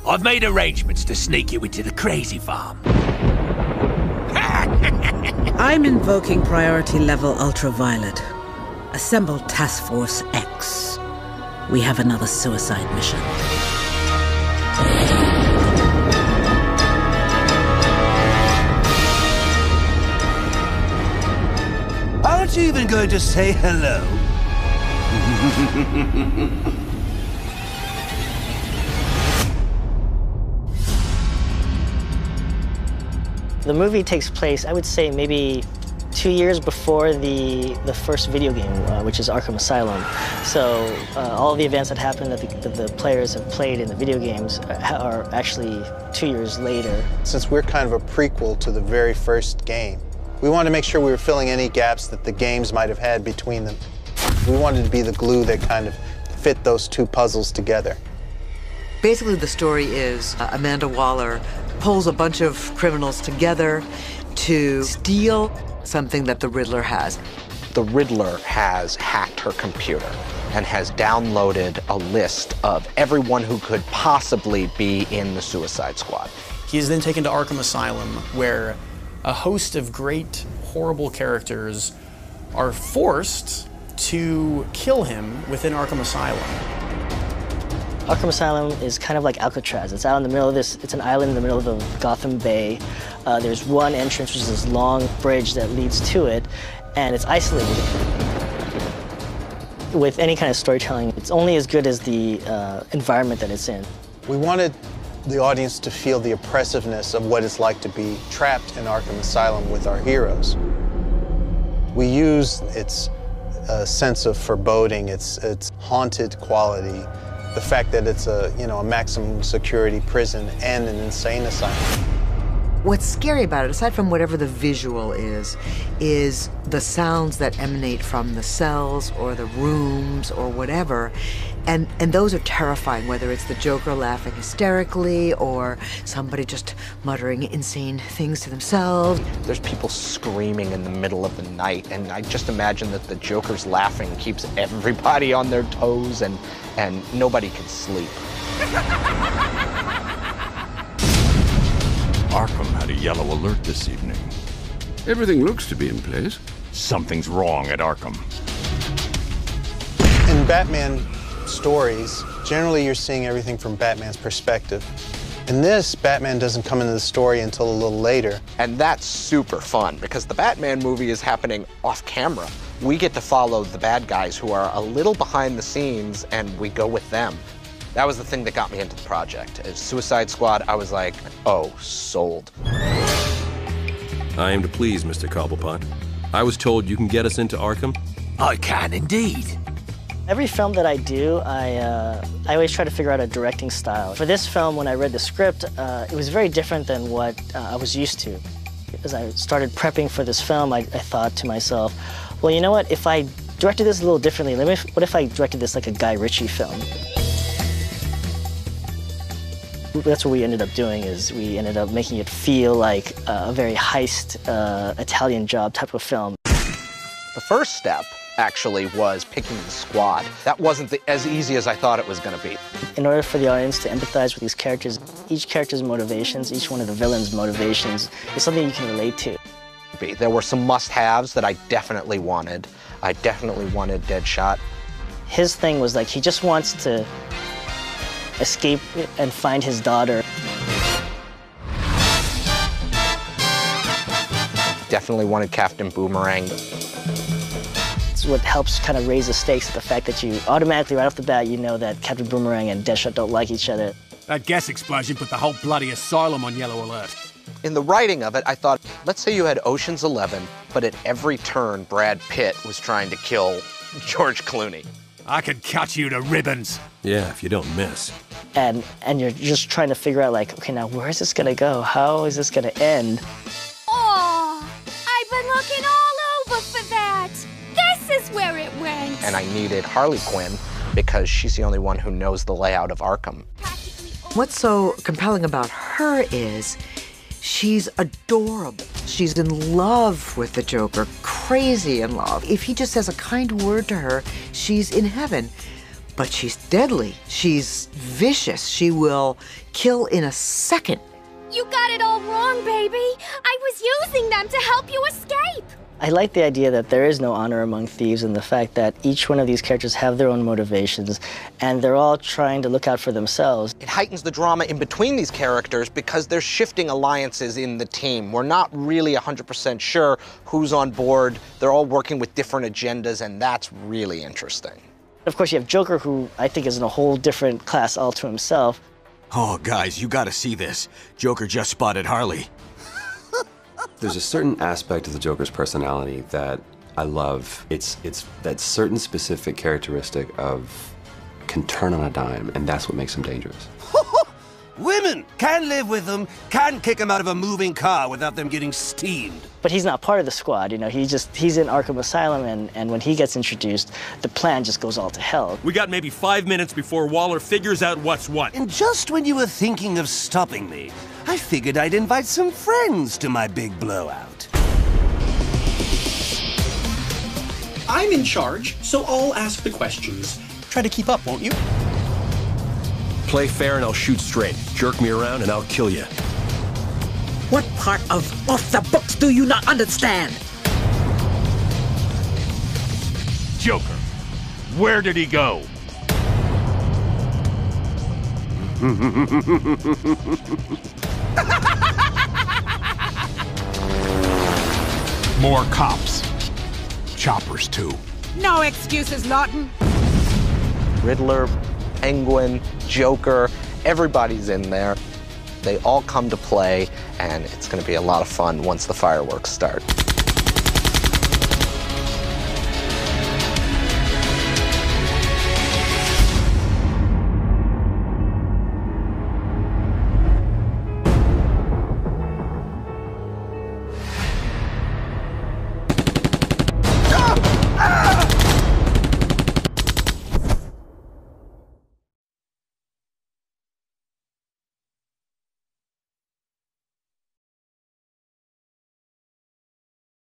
I've made arrangements to sneak you into the crazy farm. I'm invoking priority level ultraviolet. Assemble Task Force X. We have another suicide mission. Aren't you even going to say hello? The movie takes place, I would say, maybe 2 years before the first video game, which is Arkham Asylum. So all the events that happened that the players have played in the video games are actually 2 years later. Since we're kind of a prequel to the very first game, we wanted to make sure we were filling any gaps that the games might have had between them. We wanted to be the glue that kind of fit those two puzzles together. Basically, the story is Amanda Waller pulls a bunch of criminals together to steal something that the Riddler has. The Riddler has hacked her computer and has downloaded a list of everyone who could possibly be in the Suicide Squad. He is then taken to Arkham Asylum, where a host of great, horrible characters are forced to kill him within Arkham Asylum. Arkham Asylum is kind of like Alcatraz. It's out in the middle of it's an island in the middle of the Gotham Bay. There's one entrance, which is this long bridge that leads to it, and it's isolated. With any kind of storytelling, it's only as good as the environment that it's in. We wanted the audience to feel the oppressiveness of what it's like to be trapped in Arkham Asylum with our heroes. We use its sense of foreboding, its haunted quality, the fact that it's a maximum security prison and an insane asylum. What's scary about it, aside from whatever the visual is the sounds that emanate from the cells or the rooms or whatever. And those are terrifying, whether it's the Joker laughing hysterically or somebody just muttering insane things to themselves. There's people screaming in the middle of the night, and I just imagine that the Joker's laughing keeps everybody on their toes and nobody can sleep. Arkham had a yellow alert this evening. Everything looks to be in place. Something's wrong at Arkham. In Batman stories, generally you're seeing everything from Batman's perspective. In this, Batman doesn't come into the story until a little later. And that's super fun, because the Batman movie is happening off camera. We get to follow the bad guys who are a little behind the scenes, and we go with them. That was the thing that got me into the project. As Suicide Squad, I was like, oh, sold. I am to please, Mr. Cobblepot. I was told you can get us into Arkham. I can indeed. Every film that I do, I always try to figure out a directing style. For this film, when I read the script, it was very different than what I was used to. As I started prepping for this film, I thought to myself, well, you know what? If I directed this a little differently, what if I directed this like a Guy Ritchie film? That's what we ended up doing, is we ended up making it feel like a very heist Italian Job type of film. The first step actually was picking the squad. That wasn't as easy as I thought it was going to be. In order for the audience to empathize with these characters, each character's motivations, each one of the villains' motivations is something you can relate to. There were some must-haves that I definitely wanted. I definitely wanted Deadshot. His thing was like he just wants to escape and find his daughter. Definitely wanted Captain Boomerang. It's what helps kind of raise the stakes, the fact that you automatically, right off the bat, you know that Captain Boomerang and Deadshot don't like each other. That gas explosion put the whole bloody asylum on yellow alert. In the writing of it, I thought, let's say you had Ocean's 11, but at every turn, Brad Pitt was trying to kill George Clooney. I could cut you to ribbons. Yeah, if you don't miss. And you're just trying to figure out, like, okay, now where is this gonna go? How is this gonna end? Oh, I've been looking all over for that. This is where it went. And I needed Harley Quinn because she's the only one who knows the layout of Arkham. What's so compelling about her is she's adorable. She's in love with the Joker, crazy in love. If he just says a kind word to her, she's in heaven. But she's deadly. She's vicious. She will kill in a second. You got it all wrong, baby. I was using them to help you escape. I like the idea that there is no honor among thieves and the fact that each one of these characters have their own motivations and they're all trying to look out for themselves. It heightens the drama in between these characters because there's shifting alliances in the team. We're not really 100% sure who's on board. They're all working with different agendas, and that's really interesting. Of course, you have Joker, who I think is in a whole different class all to himself. Oh, guys, you gotta see this. Joker just spotted Harley. There's a certain aspect of the Joker's personality that I love. It's that certain specific characteristic of can turn on a dime, and that's what makes him dangerous. Women! Can live with them, can kick them out of a moving car without them getting steamed. But he's not part of the squad, you know, he's in Arkham Asylum, and when he gets introduced, the plan just goes all to hell. We got maybe 5 minutes before Waller figures out what's what. And just when you were thinking of stopping me, I figured I'd invite some friends to my big blowout. I'm in charge, so I'll ask the questions. Try to keep up, won't you? Play fair and I'll shoot straight. Jerk me around and I'll kill you. What part of off the books do you not understand? Joker, where did he go? More cops. Choppers, too. No excuses, Lawton. Riddler, Penguin, Joker, everybody's in there. They all come to play, and it's going to be a lot of fun once the fireworks start.